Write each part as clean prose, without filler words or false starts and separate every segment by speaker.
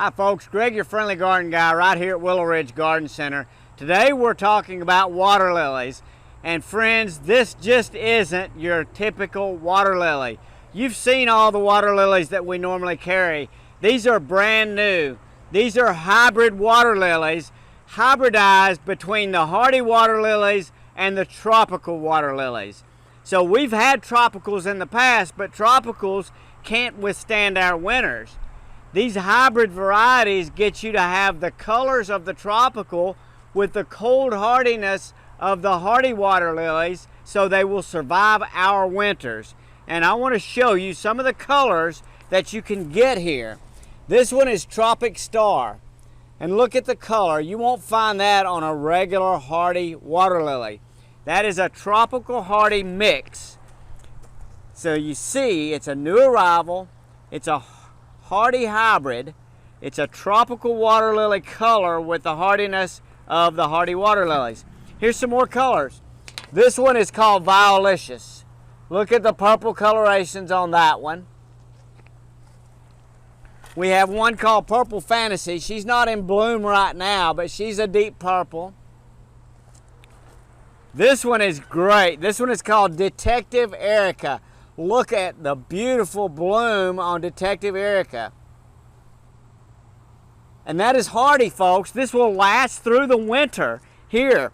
Speaker 1: Hi folks, Greg, your friendly garden guy right here at Willow Ridge Garden Center. Today we're talking about water lilies. And friends, this just isn't your typical water lily. You've seen all the water lilies that we normally carry. These are brand new. These are hybrid water lilies, hybridized between the hardy water lilies and the tropical water lilies. So we've had tropicals in the past, but tropicals can't withstand our winters. These hybrid varieties get you to have the colors of the tropical with the cold hardiness of the hardy water lilies, so they will survive our winters. And I want to show you some of the colors that you can get here. This one is Tropic Star. And look at the color. You won't find that on a regular hardy water lily. That is a tropical hardy mix. So you see, it's a new arrival. It's a hardy hybrid. It's a tropical water lily color with the hardiness of the hardy water lilies. Here's some more colors. This one is called Violicious. Look at the purple colorations on that one. We have one called Purple Fantasy. She's not in bloom right now, but she's a deep purple. This one is great. This one is called Detective Erica. Look at the beautiful bloom on Detective Erica. And that is hardy, folks. This will last through the winter. Here,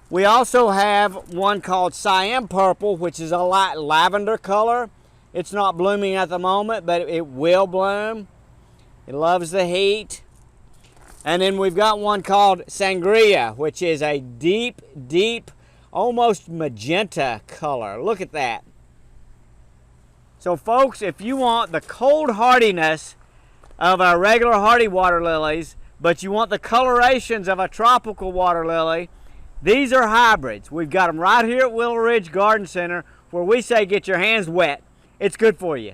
Speaker 1: we also have one called Cyan Purple, which is a light lavender color. It's not blooming at the moment, but it will bloom. It loves the heat. And then we've got one called Sangria, which is a deep, deep, almost magenta color. Look at that. So folks, if you want the cold hardiness of our regular hardy water lilies, but you want the colorations of a tropical water lily, these are hybrids. We've got them right here at Willow Ridge Garden Center, where we say get your hands wet. It's good for you.